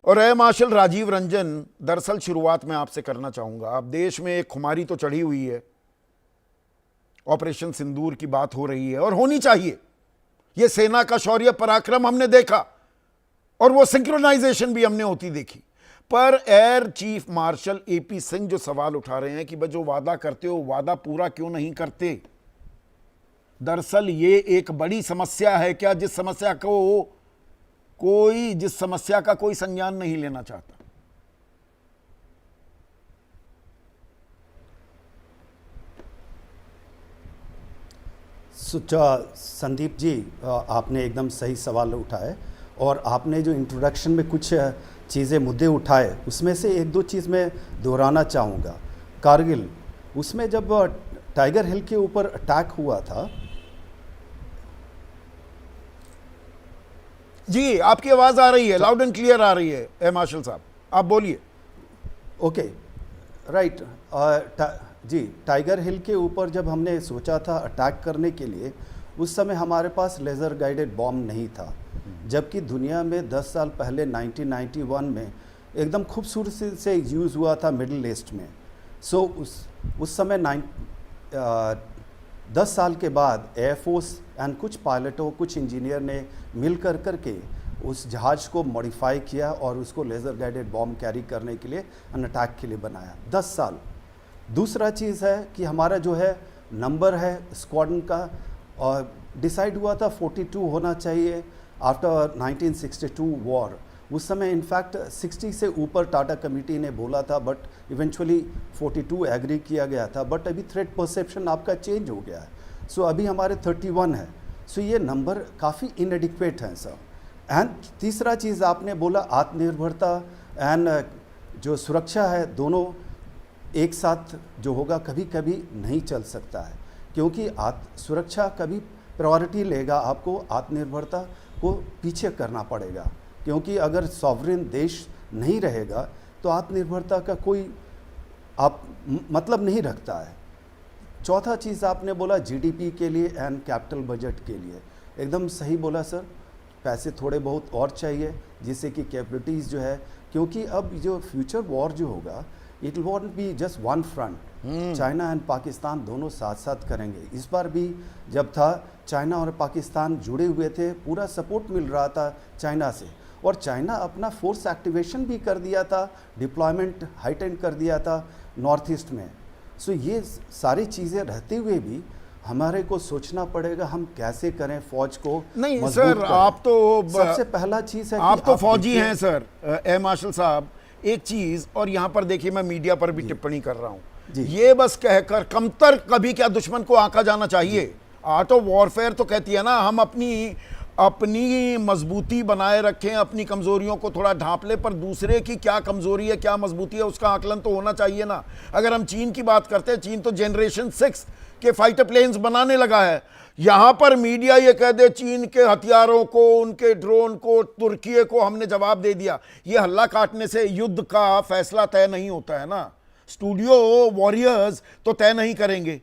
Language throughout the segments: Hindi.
और एयर मार्शल राजीव रंजन, दरअसल शुरुआत में आपसे करना चाहूंगा, अब देश में एक खुमारी तो चढ़ी हुई है, ऑपरेशन सिंदूर की बात हो रही है और होनी चाहिए। यह सेना का शौर्य पराक्रम हमने देखा और वो सिंक्रोनाइजेशन भी हमने होती देखी, पर air chief marshal AP Singh जो सवाल उठा रहे हैं कि भाई जो वादा करते हो वादा पूरा क्यों नहीं करते। दरअसल ये एक बड़ी समस्या है क्या, जिस समस्या का कोई संज्ञान नहीं लेना चाहता। संदीप जी, आपने एकदम सही सवाल उठाए और आपने जो इंट्रोडक्शन में कुछ चीज़ें मुद्दे उठाए उसमें से एक दो चीज़ मैं दोहराना चाहूँगा। कारगिल, उसमें जब टाइगर हिल के ऊपर अटैक हुआ था। जी, आपकी आवाज़ आ रही है, लाउड एंड क्लियर आ रही है एयर मार्शल साहब, आप बोलिए। Okay, right. जी, टाइगर हिल के ऊपर जब हमने सोचा था अटैक करने के लिए, उस समय हमारे पास लेज़र गाइडेड बॉम्ब नहीं था, जबकि दुनिया में 10 साल पहले 1991 में एकदम खूबसूरती से यूज़ हुआ था मिडिल ईस्ट में। सो उस समय 10 साल के बाद एयरफोर्स एंड कुछ पायलटों, कुछ इंजीनियर ने मिल करके उस जहाज़ को मॉडिफाई किया और उसको लेज़र गाइडेड बॉम्ब कैरी करने के लिए, अन अटैक के लिए बनाया। 10 साल। दूसरा चीज़ है कि हमारा जो है नंबर है स्क्वाड्रन का, और डिसाइड हुआ था 42 होना चाहिए आफ्टर 1962 वॉर। उस समय इनफैक्ट 60 से ऊपर टाटा कमेटी ने बोला था, बट इवेंचुअली 42 एग्री किया गया था। बट अभी थ्रेट परसेप्शन आपका चेंज हो गया है, सो अभी हमारे 31 है। सो ये नंबर काफ़ी इनएडिक्वेट हैं सर। एंड तीसरा चीज़ आपने बोला आत्मनिर्भरता एंड जो सुरक्षा है, दोनों एक साथ जो होगा कभी कभी नहीं चल सकता है, क्योंकि सुरक्षा कभी प्रायोरिटी लेगा, आपको आत्मनिर्भरता को पीछे करना पड़ेगा, क्योंकि अगर सॉवरेन देश नहीं रहेगा तो आत्मनिर्भरता का कोई मतलब नहीं रखता है। चौथा चीज़ आपने बोला जीडीपी के लिए एंड कैपिटल बजट के लिए, एकदम सही बोला सर। पैसे थोड़े बहुत और चाहिए जिससे कि कैपेबिलिटीज़ जो है, क्योंकि अब जो फ्यूचर वॉर जो होगा, it will not be just one front. China and Pakistan दोनों साथ साथ करेंगे। इस बार भी जब था, चाइना और पाकिस्तान जुड़े हुए थे, पूरा सपोर्ट मिल रहा था चाइना से, और चाइना अपना फोर्स एक्टिवेशन भी कर दिया था, डिप्लॉयमेंट हाइटेंड कर दिया था नॉर्थ ईस्ट में। सो ये सारी चीज़ें रहते हुए भी हमारे को सोचना पड़ेगा हम कैसे करें फौज को। नहीं सर, आप तो सबसे पहला चीज़ है आप तो फौजी हैं सर एयर मार्शल साहब। एक चीज़, और यहाँ पर देखिए मैं मीडिया पर भी टिप्पणी कर रहा हूँ, ये बस कहकर कमतर कभी क्या दुश्मन को आंका जाना चाहिए। आर्ट ऑफ वॉरफेयर तो कहती है ना, हम अपनी मजबूती बनाए रखें, अपनी कमजोरियों को थोड़ा ढांप ले, पर दूसरे की क्या कमजोरी है क्या मजबूती है उसका आकलन तो होना चाहिए ना। अगर हम चीन की बात करते हैं, चीन तो जनरेशन 6 के फाइटर प्लेन्स बनाने लगा है। यहां पर मीडिया ये कह दे चीन के हथियारों को, उनके ड्रोन को, तुर्की को हमने जवाब दे दिया। ये हल्ला काटने से युद्ध का फैसला तय नहीं होता है ना। स्टूडियो वॉरियर्स तो तय नहीं करेंगे।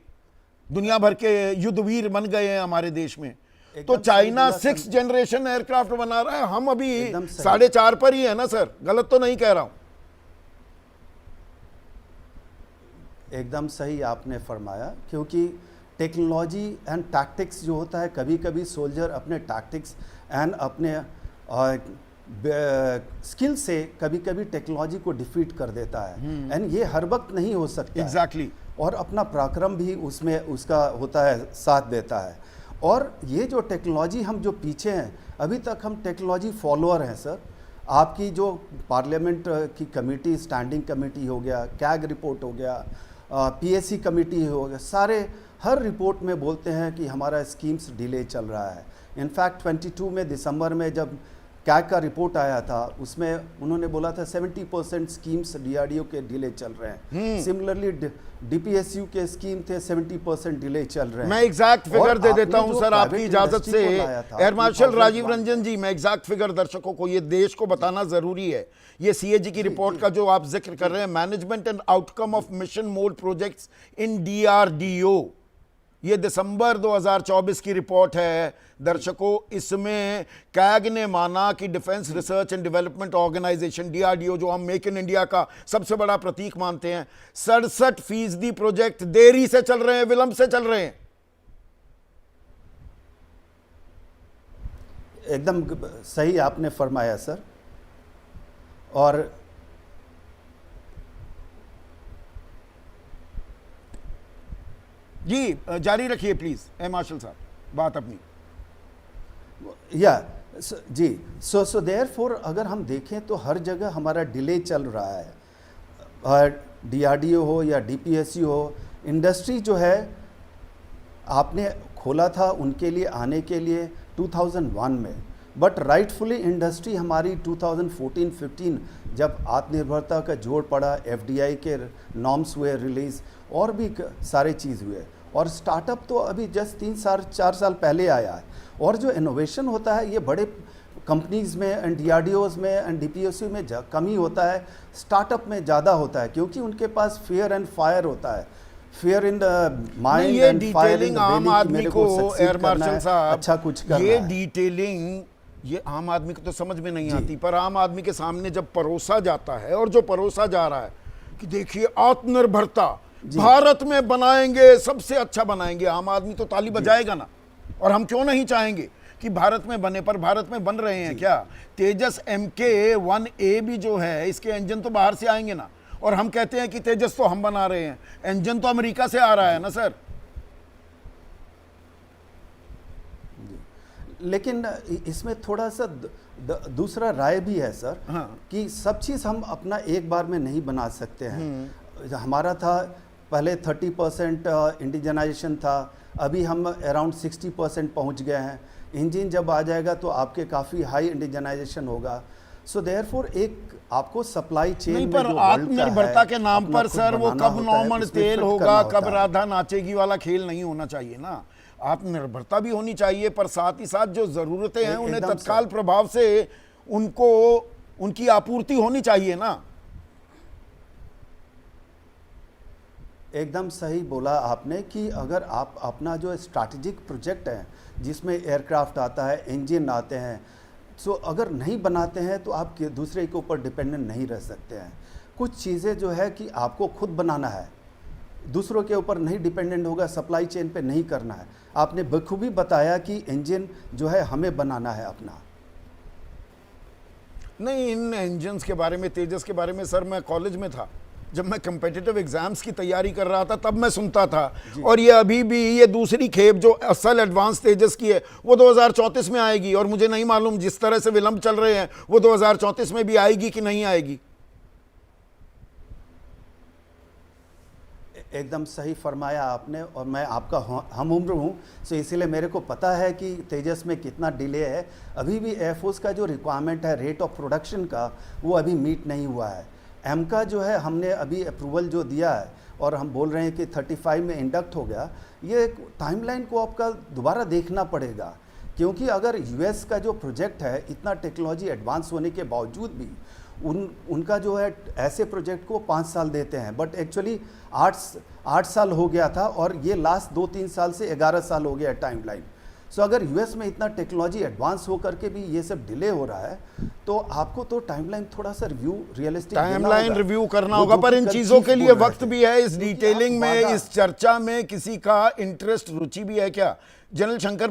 दुनिया भर के युद्धवीर बन गए हैं हमारे देश में। तो चाइना 6 जनरेशन एयरक्राफ्ट बना रहा है, हम अभी 4.5 पर ही है ना सर, गलत तो नहीं कह रहा हूं। एकदम सही आपने फरमाया, क्योंकि टेक्नोलॉजी एंड टैक्टिक्स जो होता है, कभी कभी सोल्जर अपने टैक्टिक्स एंड अपने स्किल से कभी कभी टेक्नोलॉजी को डिफीट कर देता है, एंड ये हर वक्त नहीं हो सकता। एग्जैक्टली। और अपना पराक्रम भी उसमें उसका होता है, साथ देता है। और ये जो टेक्नोलॉजी हम जो पीछे हैं, अभी तक हम टेक्नोलॉजी फॉलोअर हैं सर। आपकी जो पार्लियामेंट की कमेटी, स्टैंडिंग कमेटी हो गया, कैग रिपोर्ट हो गया, पीएससी कमेटी हो गया, सारे हर रिपोर्ट में बोलते हैं कि हमारा स्कीम्स डिले चल रहा है। इनफैक्ट 22 में दिसंबर में जब कैग का रिपोर्ट आया था, उसमें उन्होंने बोला था 70% स्कीम्स डीआरडीओ के डिले चल रहे हैं। सिमिलरली डीपीएसयू के स्कीम थे 70% डिले चल रहे हैं। मैं एग्जैक्ट फिगर दे देता हूं सर आपकी इजाजत से। एयर मार्शल राजीव रंजन जी, मैं एग्जैक्ट फिगर दर्शकों को, ये देश को बताना जरूरी है। ये सीएजी की रिपोर्ट का जो आप जिक्र कर रहे हैं, management and outcome of mission mode projects in DRDO, ये दिसंबर 2024 की रिपोर्ट है दर्शकों। इसमें कैग ने माना कि defence research and development organisation DRDO, जो हम मेक इन इंडिया का सबसे बड़ा प्रतीक मानते हैं, 67% प्रोजेक्ट देरी से चल रहे हैं, विलंब से चल रहे हैं। एकदम सही आपने फरमाया सर। और जी जारी रखिए प्लीज एम मार्शल साहब बात अपनी। या जी, सो देयरफॉर अगर हम देखें तो हर जगह हमारा डिले चल रहा है, और डीआरडीओ हो या डीपीएससी हो, इंडस्ट्री जो है आपने खोला था उनके लिए आने के लिए 2001 में, बट राइटफुली इंडस्ट्री हमारी 2014-15 जब आत्मनिर्भरता का जोर पड़ा, एफडीआई के नॉर्म्स हुए रिलीज, और भी सारे चीज़ हुए, और स्टार्टअप तो अभी जस्ट 3-4 साल पहले आया है। और जो इनोवेशन होता है ये बड़े कंपनीज़ में एंड डीआरडीओज में एंड डीपीएससी में कम ही होता है, स्टार्टअप में ज़्यादा होता है, क्योंकि उनके पास फियर एंड फायर होता है, फियर इन द माइंड ये and fire in detailing the आम बेली कि आदमी मेरे को को सक्सीड एयर करना मार्शल है, साहब, अच्छा कुछ करना ये है। डिटेलिंग ये आम आदमी को तो समझ में नहीं आती, पर आम आदमी के सामने जब परोसा जाता है, और जो परोसा जा रहा है कि देखिए आत्मनिर्भरता भारत में बनाएंगे, सबसे अच्छा बनाएंगे, आम आदमी तो ताली बजाएगा ना। और हम क्यों नहीं चाहेंगे कि भारत में बने, पर भारत में बन रहे हैं क्या? तेजस MK-1A भी जो है, इसके इंजन तो बाहर से आएंगे ना, और हम कहते हैं कि तेजस तो हम बना रहे हैं, इंजन तो अमेरिका से आ रहा है ना सर। लेकिन इसमें थोड़ा सा दूसरा राय भी है सर। हाँ। कि सब चीज़ हम अपना एक बार में नहीं बना सकते हैं। हमारा था पहले 30% इंडिजनाइजेशन था, अभी हम अराउंड 60% पहुंच गए हैं। इंजन जब आ जाएगा तो आपके काफ़ी हाई इंडिजनाइजेशन होगा। सो देयरफॉर एक आपको सप्लाई चेन नहीं, में पर जो वर्ल्ड का आत्मनिर्भरता है, के नाम अपना पर खुद सर वो बनाना कब होता है, नॉर्मन उसमें तेल फिट होगा, करना कब होता है। राधा नाचेगी वाला खेल नहीं होना चाहिए ना। आत्मनिर्भरता भी होनी चाहिए, पर साथ ही साथ जो जरूरतें हैं उन्हें एकदम तत्काल प्रभाव से उनको उनकी आपूर्ति होनी चाहिए ना। एकदम सही बोला आपने कि अगर आप अपना जो स्ट्रैटेजिक प्रोजेक्ट है जिसमें एयरक्राफ्ट आता है, इंजन आते हैं, सो अगर नहीं बनाते हैं तो आप दूसरे के ऊपर डिपेंडेंट नहीं रह सकते हैं। कुछ चीज़ें जो है कि आपको खुद बनाना है, दूसरों के ऊपर नहीं डिपेंडेंट होगा, सप्लाई चेन पे नहीं करना है। आपने बखूबी बताया कि इंजन जो है हमें बनाना है अपना। नहीं, इन इंजन्स के बारे में, तेजस के बारे में सर मैं कॉलेज में था, जब मैं कम्पिटिटिव एग्जाम्स की तैयारी कर रहा था तब मैं सुनता था। और ये अभी भी ये दूसरी खेप जो असल एडवांस तेजस की है वो 2034 में आएगी, और मुझे नहीं मालूम जिस तरह से विलंब चल रहे हैं वो 2034 में भी आएगी कि नहीं आएगी। एकदम सही फरमाया आपने, और मैं आपका हम उम्र हूँ, सो इसीलिए मेरे को पता है कि तेजस में कितना डिले है। अभी भी एयरफोर्स का जो रिक्वायरमेंट है रेट ऑफ प्रोडक्शन का, वो अभी मीट नहीं हुआ है। एम का जो है हमने अभी अप्रूवल जो दिया है, और हम बोल रहे हैं कि 35 में इंडक्ट हो गया, ये टाइमलाइन को आपका दोबारा देखना पड़ेगा, क्योंकि अगर यूएस का जो प्रोजेक्ट है इतना टेक्नोलॉजी एडवांस होने के बावजूद भी उनका जो है ऐसे प्रोजेक्ट को 5 साल देते हैं, बट एक्चुअली 8 साल हो गया था, और ये लास्ट 2-3 साल से 11 साल हो गया टाइमलाइन। सो अगर यूएस में इतना टेक्नोलॉजी एडवांस हो करके भी ये सब डिले हो रहा है, तो आपको तो टाइमलाइन थोड़ा सा रियलिस्टिक टाइमलाइन रिव्यू करना होगा, पर इन चीजों के लिए वक्त भी है। इस डिटेलिंग में, इस चर्चा में किसी का इंटरेस्ट, रुचि भी है क्या? जनरल शंकर